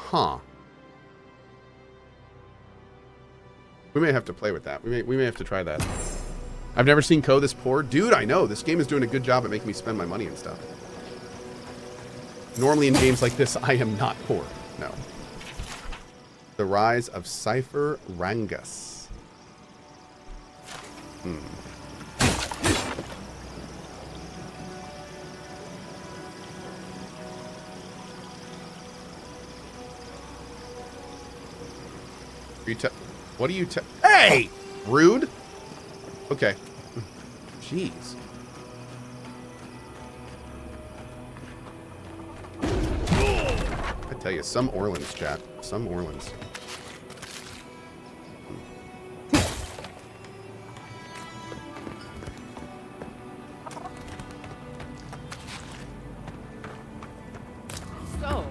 Huh. We may have to play with that. We may have to try that. I've never seen Cohh this poor. Dude, I know. This game is doing a good job at making me spend my money and stuff. Normally in games like this, I am not poor. No. The Rise of Cypher Rangus. What do you Hey! Rude? Okay. Jeez. I tell you, some Orleans, chat. Some Orleans. So,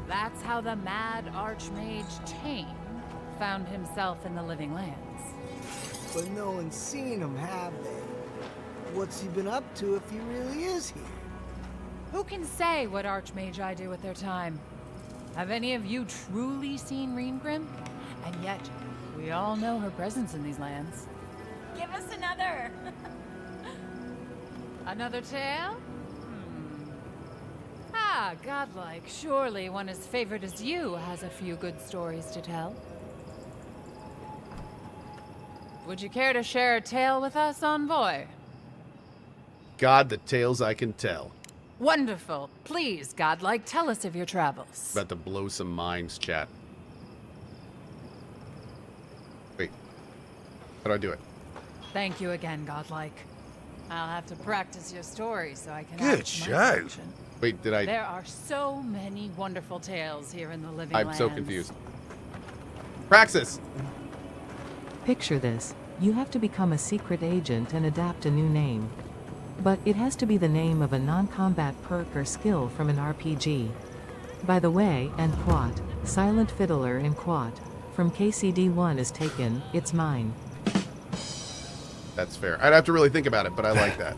that's how the mad Archmage Tane found himself in the Living Lands. But no one's seen him, have they? What's he been up to if he really is here? Who can say what Archmagi do with their time? Have any of you truly seen Reengrim? And yet, we all know her presence in these lands. Give us another. Another tale? Ah, godlike. Surely one as favored as you has a few good stories to tell. Would you care to share a tale with us, Envoy? God, the tales I can tell. Wonderful. Please, godlike, tell us of your travels. About to blow some minds, chat. Wait. How do I do it? Thank you again, godlike. I'll have to practice your story so I can Good add to my show. collection. Wait, did I... There are so many wonderful tales here in the Living I'm Lands. so confused. Praxis! Picture this. You have to become a secret agent and adapt a new name. But it has to be the name of a non-combat perk or skill from an RPG. By the way, and Quat, Silent Fiddler in Quat, from KCD1 is taken, it's mine. That's fair. I'd have to really think about it, but I like that.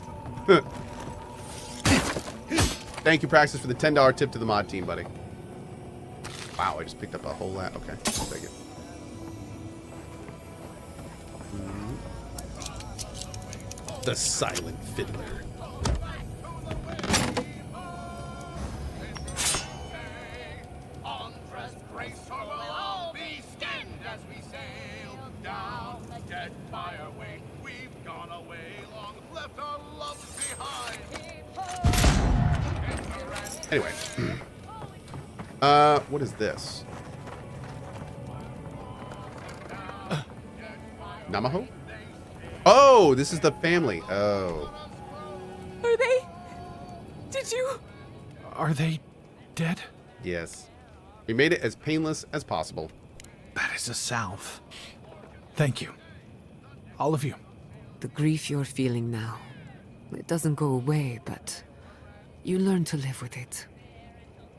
Thank you, Praxis, for the $10 tip to the mod team, buddy. Wow, I just picked up a whole lot. Okay, I'll take it. The Silent Fiddler. Anyway. What is this? Namaho? Oh, this is the family. Oh. Are they? Did you? Are they dead? Yes. We made it as painless as possible. That is a salve. Thank you. All of you. The grief you're feeling now, it doesn't go away, but you learn to live with it.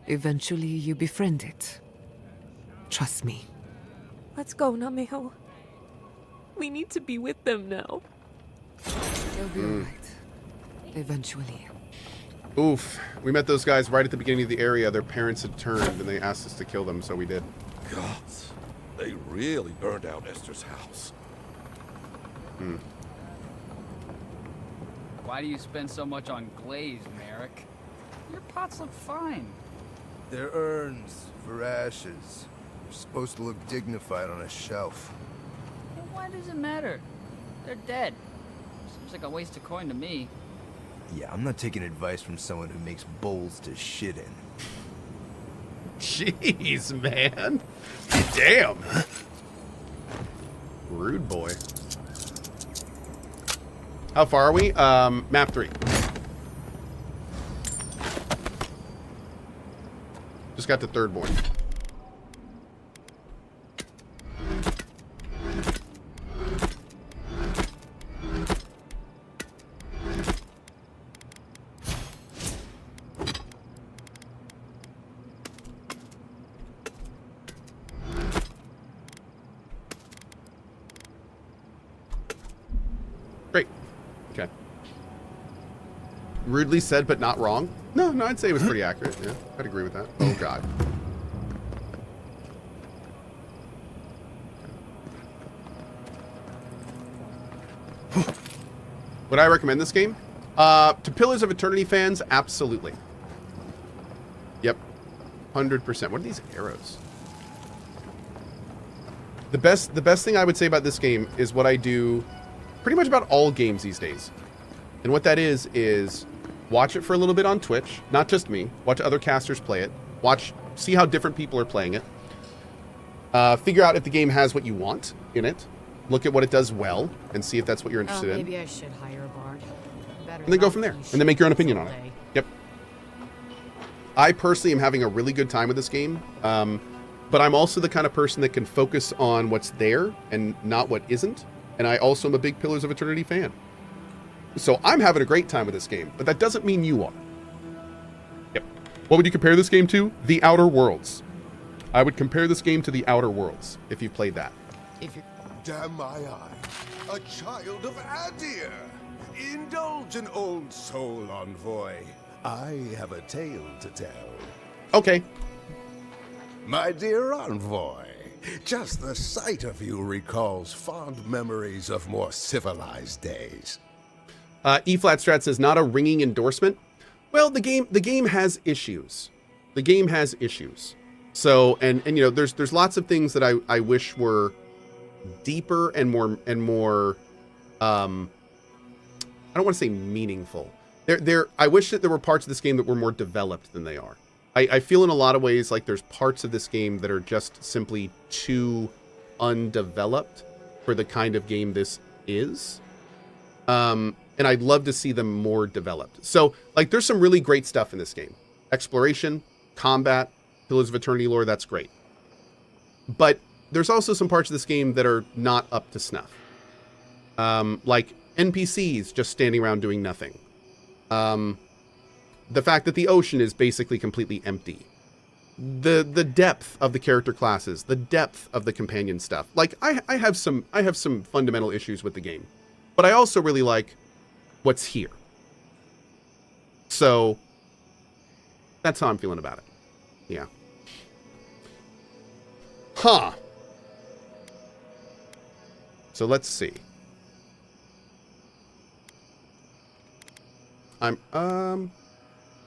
Eventually, you befriend it. Trust me. Let's go, Namiho. We need to be with them now. They'll be alright. Eventually. Oof. We met those guys right at the beginning of the area. Their parents had turned and they asked us to kill them, so we did. Gods, they really burned out Esther's house. Why do you spend so much on glaze, Merrick? Your pots look fine. They're urns for ashes. They're supposed to look dignified on a shelf. Well, why does it matter? They're dead. Seems like a waste of coin to me. Yeah, I'm not taking advice from someone who makes bowls to shit in. Jeez, man. Damn. Rude boy. How far are we? Map 3. Just got the third boy. Great. Okay. Rudely said, but not wrong. No, I'd say it was pretty accurate. Yeah, I'd agree with that. Oh, God. Would I recommend this game? To Pillars of Eternity fans, absolutely. Yep. 100%. What are these arrows? The best thing I would say about this game is what I do pretty much about all games these days. And what that is watch it for a little bit on Twitch. Not just me. Watch other casters play it. See how different people are playing it. Figure out if the game has what you want in it. Look at what it does well and see if that's what you're interested in. Maybe I should hire a bard. Better And then go from there. And then make your own opinion on it. Yep. I personally am having a really good time with this game. But I'm also the kind of person that can focus on what's there and not what isn't. And I also am a big Pillars of Eternity fan. So I'm having a great time with this game, but that doesn't mean you are. Yep. What would you compare this game to? The Outer Worlds. I would compare this game to The Outer Worlds, if you've played that. Damn my eye. A child of Adir. Indulge an old soul, envoy. I have a tale to tell. Okay. My dear envoy, just the sight of you recalls fond memories of more civilized days. E-Flat Strat says, not a ringing endorsement. Well, the game has issues. The game has issues. So, and you know, there's lots of things that I wish were deeper and more I don't want to say meaningful. I wish that there were parts of this game that were more developed than they are. I feel in a lot of ways like there's parts of this game that are just simply too undeveloped for the kind of game this is. And I'd love to see them more developed. So, like, there's some really great stuff in this game. Exploration, combat, Pillars of Eternity lore, that's great. But there's also some parts of this game that are not up to snuff. Like NPCs just standing around doing nothing. The fact that the ocean is basically completely empty. The depth of the character classes, the depth of the companion stuff. Like, I have some fundamental issues with the game. But I also really like what's here. So that's how I'm feeling about it. Yeah. Huh. So let's see.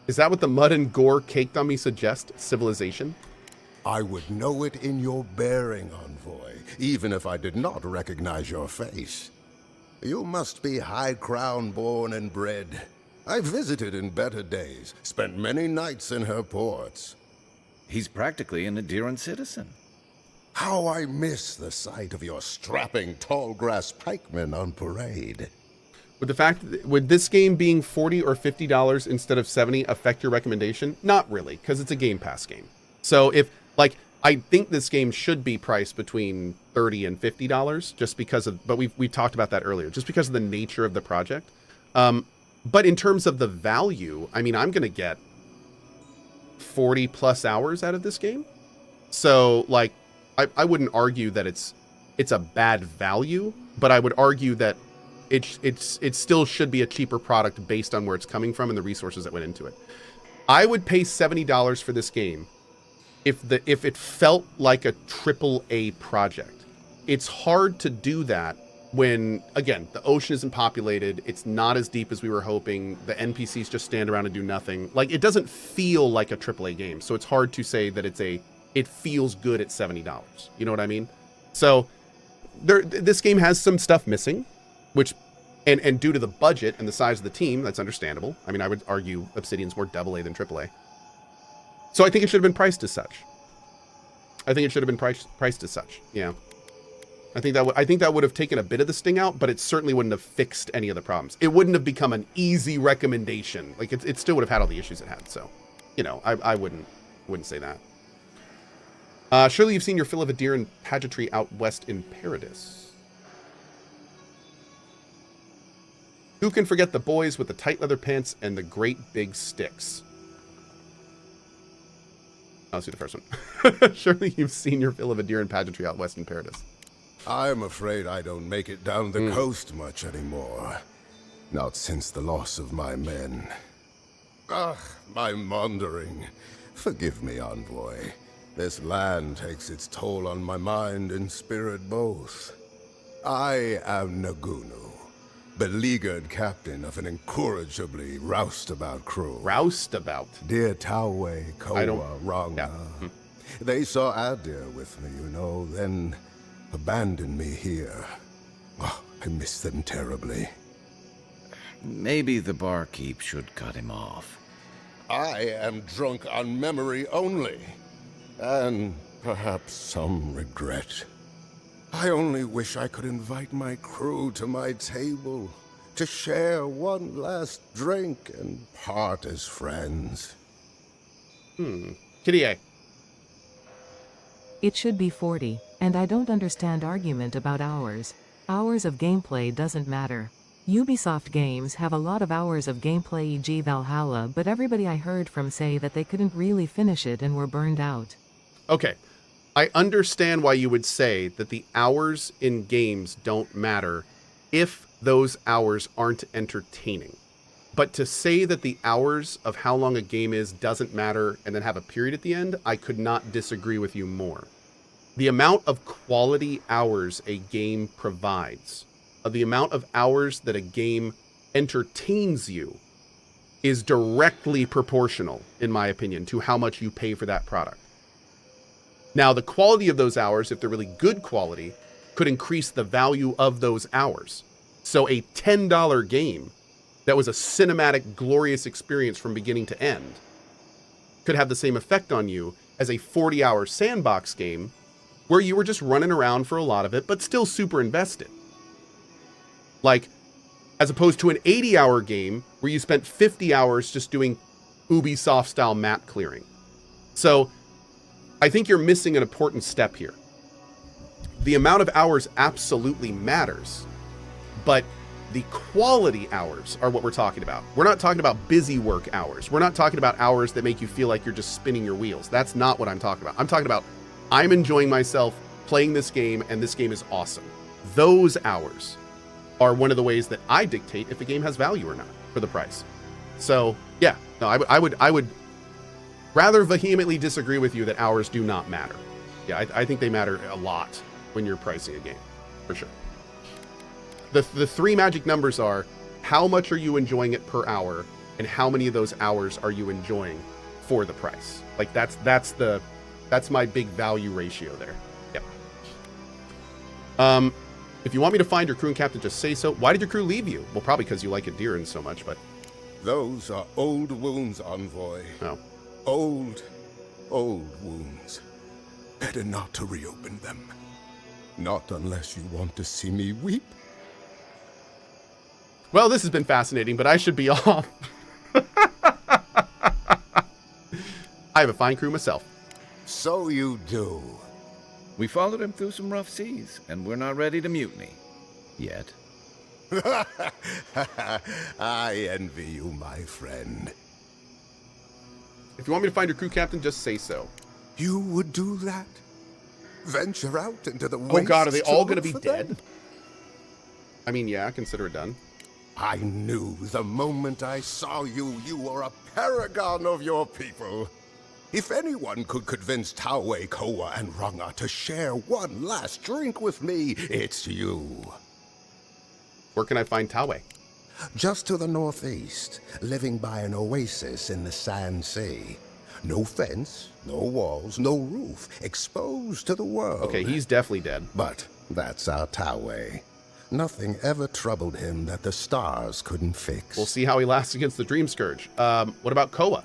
Is that what the mud and gore caked on me suggest? Civilization? I would know it in your bearing, envoy, even if I did not recognize your face. You must be high crown born and bred. I visited in better days, spent many nights in her ports. He's practically an Adiran citizen. How I miss the sight of your strapping tall grass pikemen on parade. Would this game being $40 or $50 instead of $70 affect your recommendation? Not really, because it's a Game Pass game. So if, like, I think this game should be priced between $30 and $50 just because of, but we talked about that earlier, just because of the nature of the project. But in terms of the value, I mean, I'm going to get 40 plus hours out of this game. So, like, I wouldn't argue that it's a bad value, but I would argue that it still should be a cheaper product based on where it's coming from and the resources that went into it. I would pay $70 for this game if it felt like a AAA project. It's hard to do that when, again, the ocean isn't populated, it's not as deep as we were hoping, the NPCs just stand around and do nothing. Like, it doesn't feel like a AAA game, so it's hard to say that it feels good at $70. You know what I mean? So this game has some stuff missing, which, and due to the budget and the size of the team, that's understandable. I mean, I would argue Obsidian's more AA than AAA. So I think it should have been priced as such. Yeah. I think that would have taken a bit of the sting out, but it certainly wouldn't have fixed any of the problems. It wouldn't have become an easy recommendation. Like, it still would have had all the issues it had. So, you know, I wouldn't say that. Surely you've seen your fill of Adiran pageantry out west in Paradis. Who can forget the boys with the tight leather pants and the great big sticks? Let's do the first one. Surely you've seen your fill of Adiran pageantry out west in Paradis. I'm afraid I don't make it down the coast much anymore. Not since the loss of my men. My wandering. Forgive me, envoy. This land takes its toll on my mind and spirit both. I am Ngunu, beleaguered captain of an incorrigibly roustabout crew. Roustabout? Dear Taue, Koa, Ranga. Yeah. They saw Adir with me, you know, then abandoned me here. Oh, I miss them terribly. Maybe the barkeep should cut him off. I am drunk on memory only, and perhaps some regret. I only wish I could invite my crew to my table, to share one last drink and part as friends. Kitty A. It should be 40, and I don't understand argument about hours. Hours of gameplay doesn't matter. Ubisoft games have a lot of hours of gameplay, e.g. Valhalla, but everybody I heard from say that they couldn't really finish it and were burned out. Okay. I understand why you would say that the hours in games don't matter if those hours aren't entertaining. But to say that the hours of how long a game is doesn't matter and then have a period at the end, I could not disagree with you more. The amount of quality hours a game provides, of the amount of hours that a game entertains you, is directly proportional, in my opinion, to how much you pay for that product. Now, the quality of those hours, if they're really good quality, could increase the value of those hours. So a $10 game that was a cinematic, glorious experience from beginning to end could have the same effect on you as a 40-hour sandbox game where you were just running around for a lot of it, but still super invested. Like, as opposed to an 80-hour game where you spent 50 hours just doing Ubisoft-style map clearing. So I think you're missing an important step here. The amount of hours absolutely matters, but the quality hours are what we're talking about. We're not talking about busy work hours. We're not talking about hours that make you feel like you're just spinning your wheels. That's not what I'm talking about. I'm talking about I'm enjoying myself playing this game, and this game is awesome. Those hours are one of the ways that I dictate if a game has value or not for the price. So yeah, no, I would rather vehemently disagree with you that hours do not matter. Yeah, I think they matter a lot when you're pricing a game, for sure. The three magic numbers are how much are you enjoying it per hour, and how many of those hours are you enjoying for the price. Like that's my big value ratio there. Yep. If you want me to find your crew and captain, just say so. Why did your crew leave you? Well, probably because you like Adiran so much, but... Those are old wounds, Envoy. Oh. Old wounds. Better not to reopen them. Not unless you want to see me weep. Well, this has been fascinating, but I should be off. I have a fine crew myself. So you do. We followed him through some rough seas, and we're not ready to mutiny. Yet. I envy you, my friend. If you want me to find your crew captain, just say so. You would do that? Venture out into the wastes? Oh god, are they all going to be for dead? them? I mean, yeah, consider it done. I knew the moment I saw you, you were a paragon of your people. If anyone could convince Taue, Koa, and Ranga to share one last drink with me, it's you. Where can I find Taue? Just to the northeast, living by an oasis in the Sand Sea. No fence, no walls, no roof, exposed to the world. Okay, he's definitely dead. But that's our Taue. Nothing ever troubled him that the stars couldn't fix. We'll see how he lasts against the Dream Scourge. What about Koa?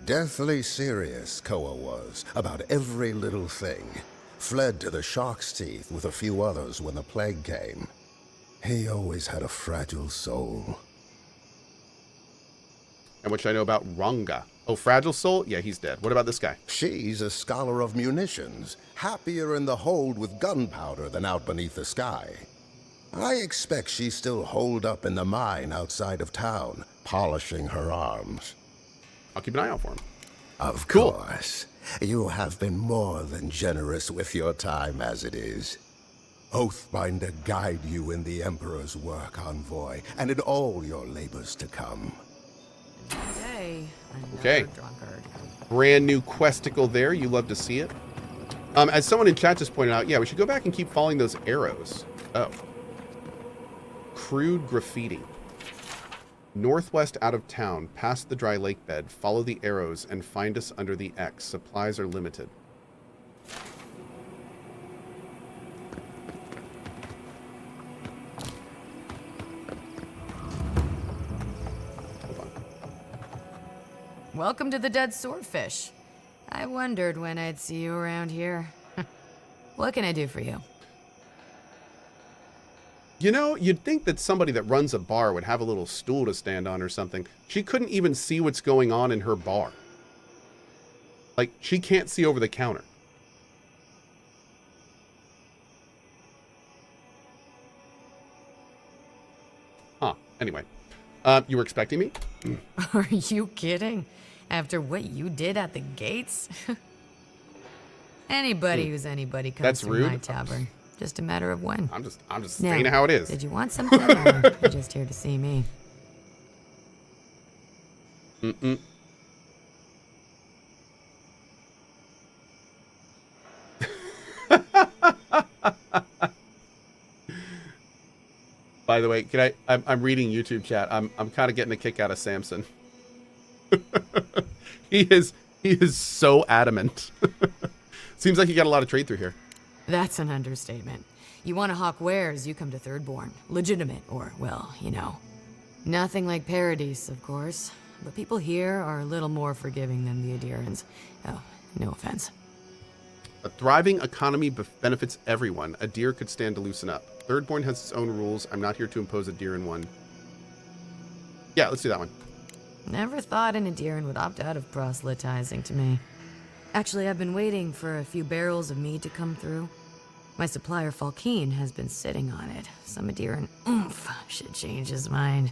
Deathly serious, Koa was, about every little thing. Fled to the Shark's Teeth with a few others when the plague came. He always had a fragile soul. And what should I know about Ranga? Oh, fragile soul? Yeah, he's dead. What about this guy? She's a scholar of munitions, happier in the hold with gunpowder than out beneath the sky. I expect she's still holed up in the mine outside of town, polishing her arms. I'll keep an eye out for him. Of Cool. course. You have been more than generous with your time as it is. Oathbinder guide you in the Emperor's work, Envoy, and in all your labors to come. Hey, Okay. drunkard. Brand new questicle there. You love to see it. As someone in chat just pointed out, yeah, we should go back and keep following those arrows. Oh. Crude graffiti. Northwest out of town, past the dry lake bed, follow the arrows and find us under the X. Supplies are limited. Hold on. Welcome to the Dead Swordfish. I wondered when I'd see you around here. What can I do for you? You know, you'd think that somebody that runs a bar would have a little stool to stand on or something. She couldn't even see what's going on in her bar. Like, she can't see over the counter. Huh. Anyway. You were expecting me? Are you kidding? After what you did at the gates? Anybody who's anybody comes That's to rude. my tavern. Just a matter of when. I'm just Now, saying how it is. Did you want something, or you just here to see me? Mm-mm. By the way, I'm reading YouTube chat. I'm kind of getting a kick out of Samson. He is so adamant. Seems like you got a lot of trade through here. That's an understatement. You want to hawk wares, you come to Thirdborn. Legitimate, or, well, you know. Nothing like Paradise, of course. But people here are a little more forgiving than the Adirans. Oh, no offense. A thriving economy benefits everyone. A deer could stand to loosen up. Thirdborn has its own rules. I'm not here to impose a deer in one. Yeah, let's do that one. Never thought an Adiran would opt out of proselytizing to me. Actually, I've been waiting for a few barrels of mead to come through. My supplier, Falkeen, has been sitting on it. Some Adiran oomph should change his mind.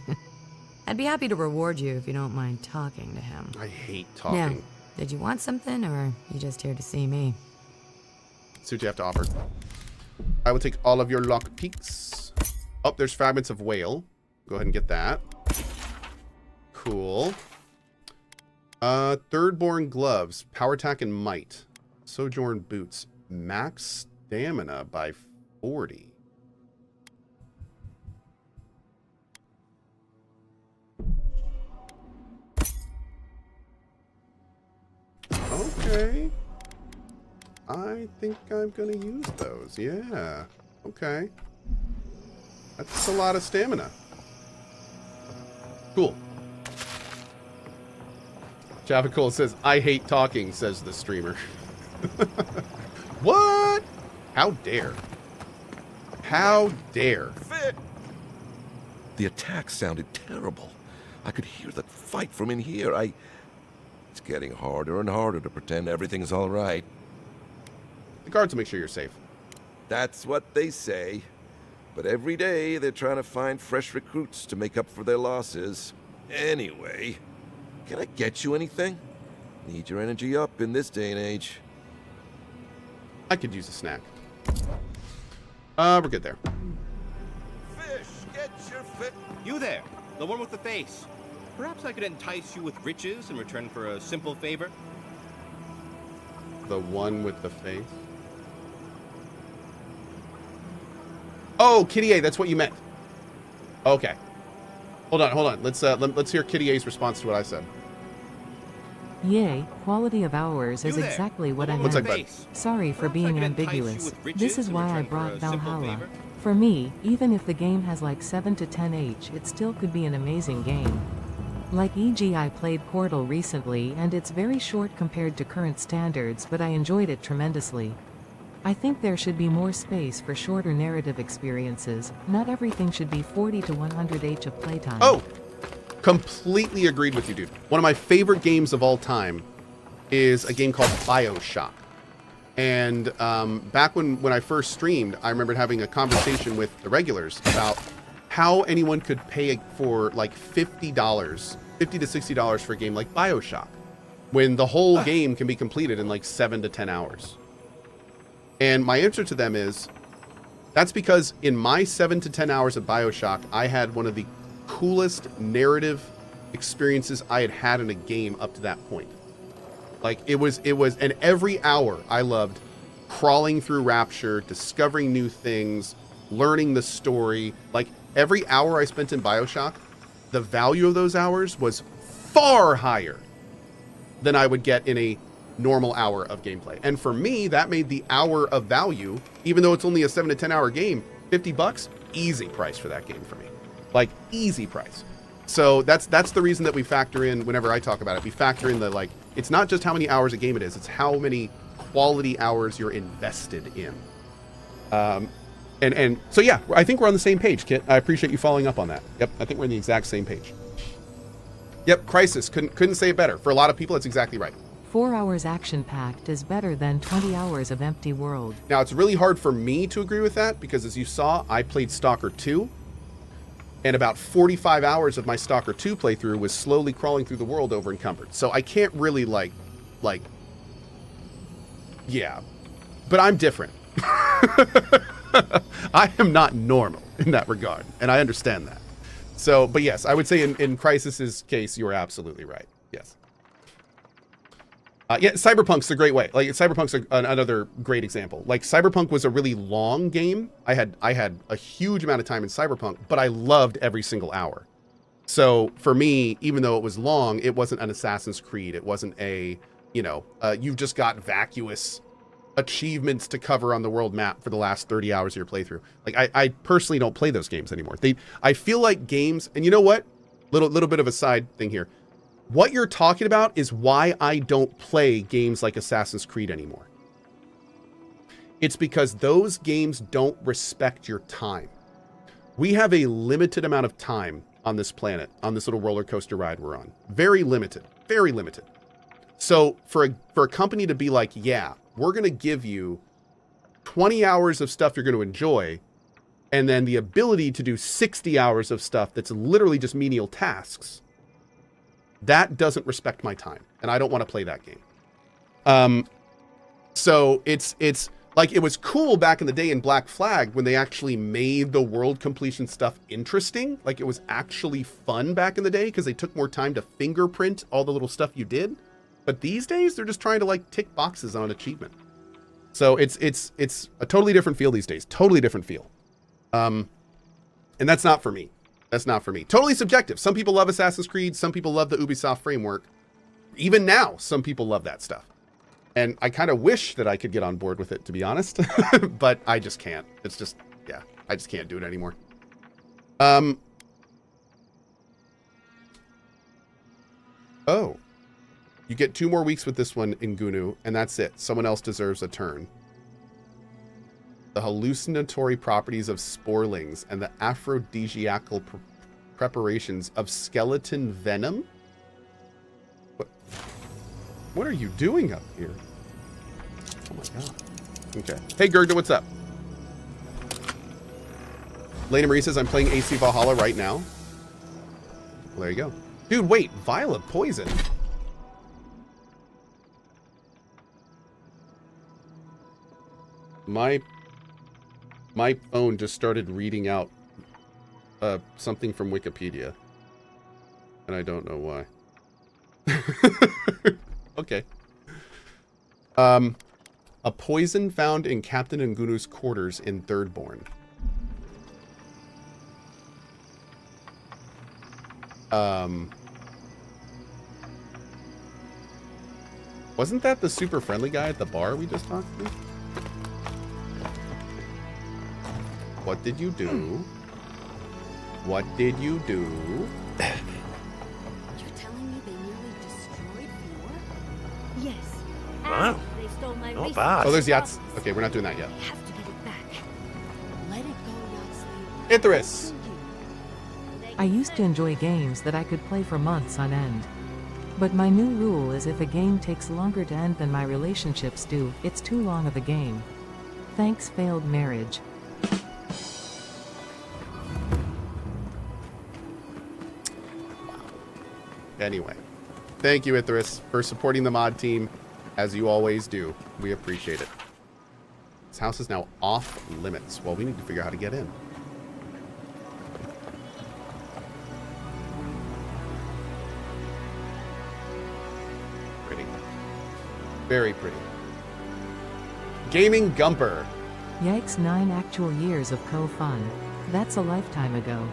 I'd be happy to reward you if you don't mind talking to him. I hate talking. Now, did you want something, or are you just here to see me? See what you have to offer. I will take all of your lock peaks. Oh, there's fragments of whale. Go ahead and get that. Cool. Thirdborn gloves, power attack and might. Sojourn boots, max stamina by 40. Okay. I think I'm gonna use those. Yeah. Okay. That's a lot of stamina. Cool. Javicool says, I hate talking, says the streamer. What? How dare? How dare? Fit! The attack sounded terrible. I could hear the fight from in here. It's getting harder and harder to pretend everything's all right. The guards will make sure you're safe. That's what they say. But every day they're trying to find fresh recruits to make up for their losses. Anyway, can I get you anything? Need your energy up in this day and age. I could use a snack. We're good there. Fish, get your fit. You there, the one with the face. Perhaps I could entice you with riches in return for a simple favor? The one with the face? Oh, Kitty A, that's what you meant. Okay. Hold on. Let's hear Kitty A's response to what I said. Yay, quality of hours is You there, exactly what I What's meant. that, bud? Sorry for Perhaps I being could entice you ambiguous. with riches This is in why I return for brought a simple Valhalla. favor? For me, even if the game has like 7 to 10H, it still could be an amazing game. Like e.g. I played Portal recently and it's very short compared to current standards, but I enjoyed it tremendously. I think there should be more space for shorter narrative experiences. Not everything should be 40 to 100H of playtime. Oh, completely agreed with you, dude. One of my favorite games of all time is a game called BioShock. And back when I first streamed, I remember having a conversation with the regulars about how anyone could pay for like $50 to $60 for a game like BioShock, when the whole game can be completed in like 7 to 10 hours. And my answer to them is, that's because in my 7 to 10 hours of BioShock, I had one of the coolest narrative experiences I had had in a game up to that point. Like it was, and every hour I loved crawling through Rapture, discovering new things, learning the story. Like every hour I spent in BioShock, the value of those hours was far higher than I would get in a normal hour of gameplay. And for me, that made the hour of value, even though it's only a 7 to 10 hour game, $50, easy price for that game for me. Like, easy price. So that's the reason that we factor in, whenever I talk about it, we factor in the, like, it's not just how many hours a game it is, it's how many quality hours you're invested in. And so yeah, I think we're on the same page, Kit. I appreciate you following up on that. Yep, I think we're on the exact same page. Yep, Crisis, couldn't say it better. For a lot of people, that's exactly right. 4 hours action-packed is better than 20 hours of empty world. Now, it's really hard for me to agree with that, because as you saw, I played Stalker 2, and about 45 hours of my Stalker 2 playthrough was slowly crawling through the world over encumbered. So I can't really, like, yeah. But I'm different. I am not normal in that regard, and I understand that. So, but yes, I would say in Crysis's case, you are absolutely right. Yes. Yeah, Cyberpunk's a great way. Like, Cyberpunk's another great example. Like, Cyberpunk was a really long game. I had a huge amount of time in Cyberpunk, but I loved every single hour. So for me, even though it was long, it wasn't an Assassin's Creed. It wasn't a, you've just got vacuous achievements to cover on the world map for the last 30 hours of your playthrough. Like, I personally don't play those games anymore. I feel like games, and you know what? Little bit of a side thing here. What you're talking about is why I don't play games like Assassin's Creed anymore. It's because those games don't respect your time. We have a limited amount of time on this planet, on this little roller coaster ride we're on. Very limited, very limited. So for a company to be like, yeah, we're going to give you 20 hours of stuff you're going to enjoy, and then the ability to do 60 hours of stuff that's literally just menial tasks, that doesn't respect my time, and I don't want to play that game. So it's like, it was cool back in the day in Black Flag when they actually made the world completion stuff interesting. Like, it was actually fun back in the day because they took more time to fingerprint all the little stuff you did. But these days, they're just trying to, like, tick boxes on an achievement. So it's a totally different feel these days. Totally different feel. And that's not for me. That's not for me. Totally subjective. Some people love Assassin's Creed. Some people love the Ubisoft framework. Even now, some people love that stuff. And I kind of wish that I could get on board with it, to be honest. But I just can't. It's just, yeah, I just can't do it anymore. Oh. You get 2 more weeks with this one in Ngunu, and that's it. Someone else deserves a turn. The hallucinatory properties of sporelings and the aphrodisiacal preparations of skeleton venom? What are you doing up here? Oh my god. Okay. Hey, Gerda, what's up? Lena Marie says, I'm playing AC Valhalla right now. Well, there you go. Dude, wait. Violet Poison? My phone just started reading out something from Wikipedia, and I don't know why. Okay. A poison found in Captain Ngunu's quarters in Thirdborn. Wasn't that the super friendly guy at the bar we just talked to? What did you do? What did you do? You're telling me they nearly destroyed Fjord? Yes. Wow. They stole my Not bad. Oh, there's yachts. Okay, we're not doing that yet. I have to get it back. Let it go, Yachtsley. Icarus. I used to enjoy games that I could play for months on end. But my new rule is if a game takes longer to end than my relationships do, it's too long of a game. Thanks, failed marriage. Anyway, thank you, Icarus, for supporting the mod team, as you always do. We appreciate it. This house is now off limits. Well, we need to figure out how to get in. Pretty. Very pretty. Gaming Gumper. Yikes, 9 actual years of Cohh fun. That's a lifetime ago.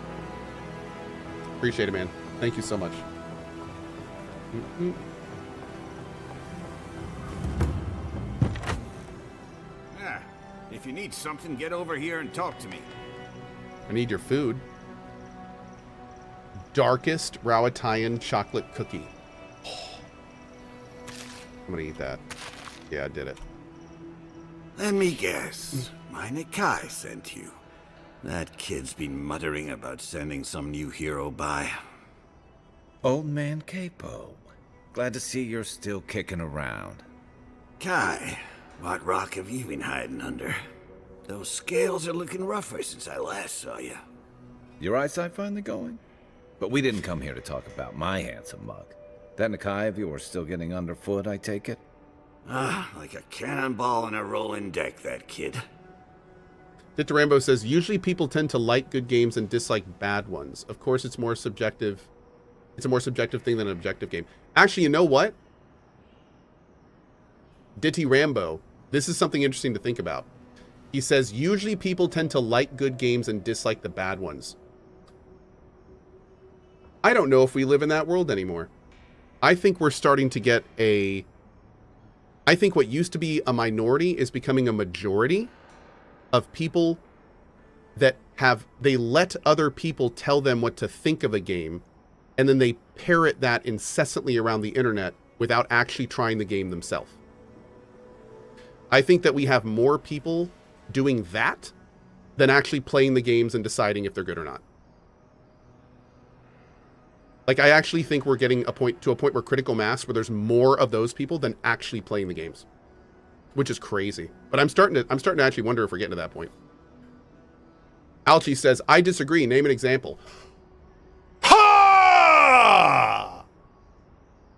Appreciate it, man. Thank you so much. Yeah. If you need something, get over here and talk to me. I need your food. Darkest Rawatayan chocolate cookie. I'm gonna eat that. Yeah, I did it. Let me guess. My Nikai sent you. That kid's been muttering about sending some new hero by. Old man Keipo. Glad to see you're still kicking around. Kai, what rock have you been hiding under? Those scales are looking rougher since I last saw you. Your eyesight finally going? But we didn't come here to talk about my handsome mug. That Nikai of yours still getting underfoot, I take it? Like a cannonball in a rolling deck, that kid. Victor Rambo says, usually people tend to like good games and dislike bad ones. Of course, it's more subjective. It's a more subjective thing than an objective game. Actually, you know what? Ditty Rambo, this is something interesting to think about. He says, usually people tend to like good games and dislike the bad ones. I don't know if we live in that world anymore. I think we're starting to get a... I think what used to be a minority is becoming a majority of people that have... They let other people tell them what to think of a game, and then they parrot that incessantly around the internet without actually trying the game themselves. I think that we have more people doing that than actually playing the games and deciding if they're good or not. Like, I actually think we're getting to a point where critical mass, where there's more of those people than actually playing the games, which is crazy. But I'm starting to actually wonder if we're getting to that point. Alchi says, I disagree. Name an example. Ha!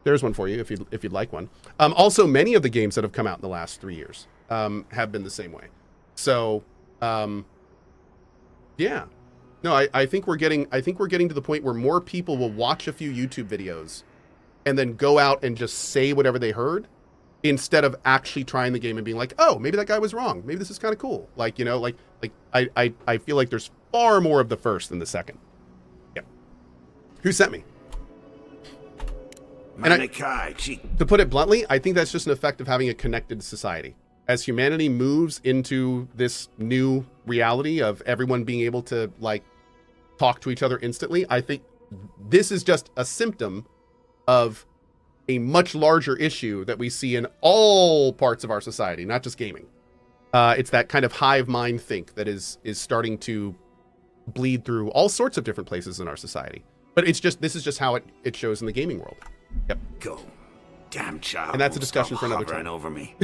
There's one for you if you'd like one. Also, many of the games that have come out in the last 3 years have been the same way. So, yeah. No, I think we're getting to the point where more people will watch a few YouTube videos and then go out and just say whatever they heard instead of actually trying the game and being like, oh, maybe that guy was wrong. Maybe this is kind of cool. Like, you know, like I feel like there's far more of the first than the second. Yeah. Who sent me? And to put it bluntly, I think that's just an effect of having a connected society. As humanity moves into this new reality of everyone being able to, like, talk to each other instantly, I think this is just a symptom of a much larger issue that we see in all parts of our society, not just gaming. It's that kind of hive mind think that is starting to bleed through all sorts of different places in our society. But this is just how it shows in the gaming world. Yep. Go. Damn child. And that's a discussion for another time. Over me.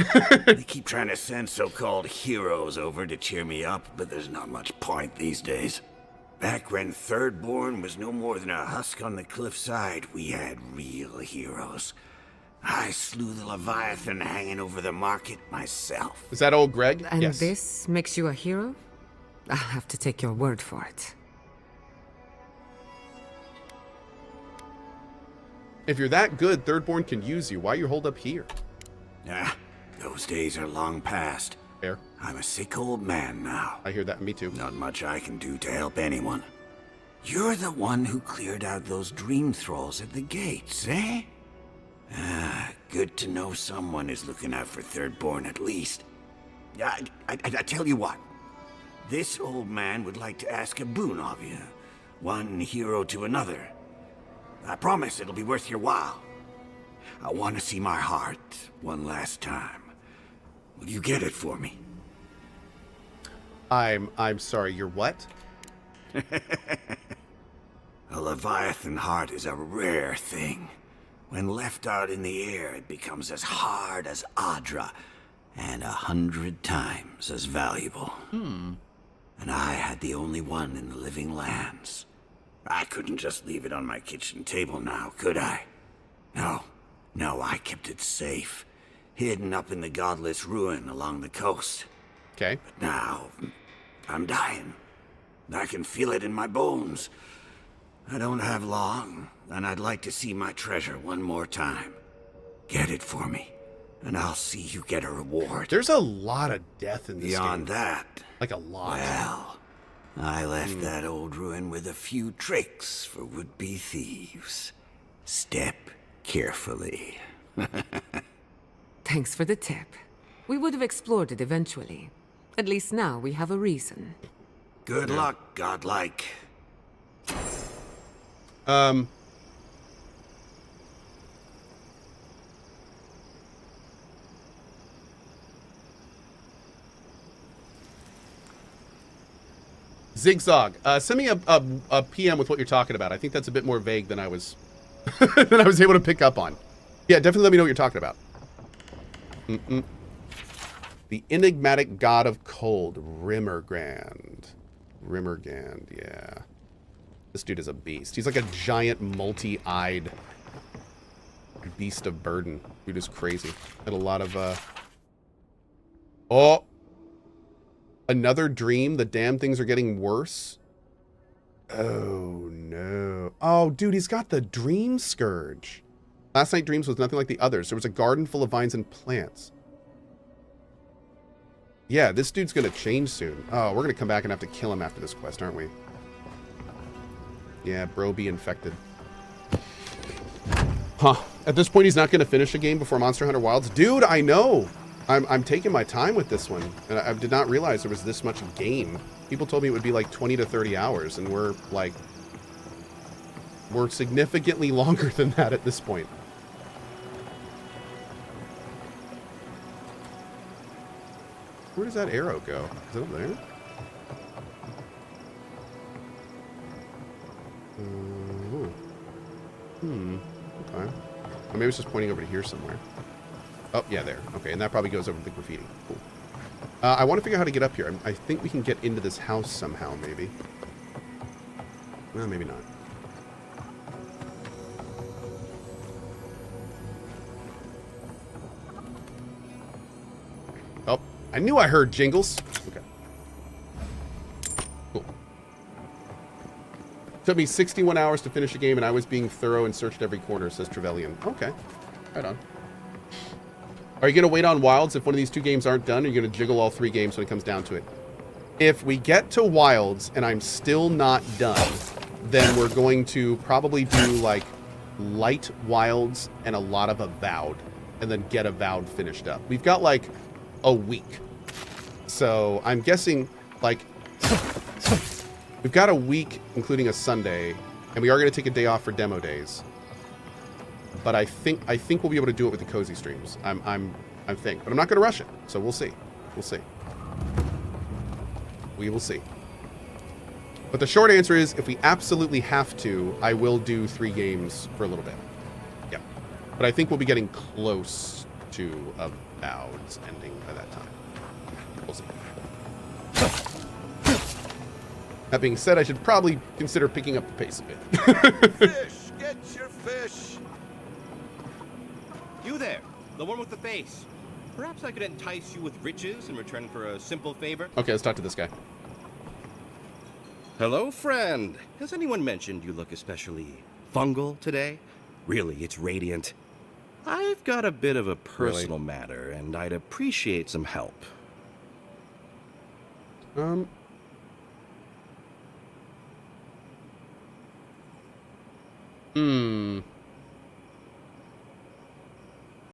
They keep trying to send so-called heroes over to cheer me up, but there's not much point these days. Back when Thirdborn was no more than a husk on the cliffside, we had real heroes. I slew the Leviathan hanging over the market myself. Is that old Greg? And yes. This makes you a hero? I'll have to take your word for it. If you're that good, Thirdborn can use you. Why you hold up here? Those days are long past. Fair. I'm a sick old man now. I hear that. Me too. Not much I can do to help anyone. You're the one who cleared out those dream thralls at the gates, eh? Good to know someone is looking out for Thirdborn at least. I tell you what. This old man would like to ask a boon of you. One hero to another. I promise it'll be worth your while. I want to see my heart one last time. Will you get it for me? I'm sorry, you're what? A Leviathan heart is a rare thing. When left out in the air, it becomes as hard as Adra, and 100 times as valuable. And I had the only one in the living lands. I couldn't just leave it on my kitchen table now, could I? No, I kept it safe, hidden up in the godless ruin along the coast. Okay. But now, I'm dying. I can feel it in my bones. I don't have long, and I'd like to see my treasure one more time. Get it for me, and I'll see you get a reward. There's a lot of death in this Beyond game. that, Like a lot. well, I left that old ruin with a few tricks for would-be thieves. Step carefully. Thanks for the tip. We would have explored it eventually. At least now we have a reason. Good luck, godlike. Zigzag. Send me a PM with what you're talking about. I think that's a bit more vague than I was than I was able to pick up on. Yeah, definitely let me know what you're talking about. The enigmatic god of cold, Rimmergand. Rimmergand, yeah. This dude is a beast. He's like a giant, multi-eyed beast of burden. Dude is crazy. Had a lot of, Oh! Another dream? The damn things are getting worse? Oh, no. Oh, dude, he's got the Dream Scourge. Last night dreams was nothing like the others. There was a garden full of vines and plants. Yeah, this dude's gonna change soon. Oh, we're gonna come back and have to kill him after this quest, aren't we? Yeah, bro be infected. Huh. At this point, he's not gonna finish a game before Monster Hunter Wilds? Dude, I know! I'm taking my time with this one. And I did not realize there was this much game. People told me it would be like 20 to 30 hours, and we're significantly longer than that at this point. Where does that arrow go? Is it up there? Okay. Or maybe it's just pointing over to here somewhere. Oh, yeah, there. Okay, and that probably goes over the graffiti. Cool. I want to figure out how to get up here. I think we can get into this house somehow, maybe. Well, maybe not. Oh, I knew I heard jingles. Okay. Cool. Took me 61 hours to finish a game, and I was being thorough and searched every corner, says Trevelyan. Okay. Right on. Are you going to wait on Wilds if one of these two games aren't done, or are you going to jiggle all three games when it comes down to it? If we get to Wilds and I'm still not done, then we're going to probably do, like, light Wilds and a lot of Avowed, and then get Avowed finished up. We've got, like, a week. So I'm guessing, like, we've got a week, including a Sunday, and we are going to take a day off for demo days. But I think we'll be able to do it with the cozy streams. I think, but I'm not going to rush it. So we'll see. We'll see. We will see. But the short answer is, if we absolutely have to, I will do 3 games for a little bit. Yeah. But I think we'll be getting close to Avowed's ending by that time. We'll see. That being said, I should probably consider picking up the pace a bit. Fish! Get your fish! You there, the one with the face. Perhaps I could entice you with riches in return for a simple favor? Okay, let's talk to this guy. Hello, friend. Has anyone mentioned you look especially fungal today? Really, it's radiant. I've got a bit of a personal matter, and I'd appreciate some help.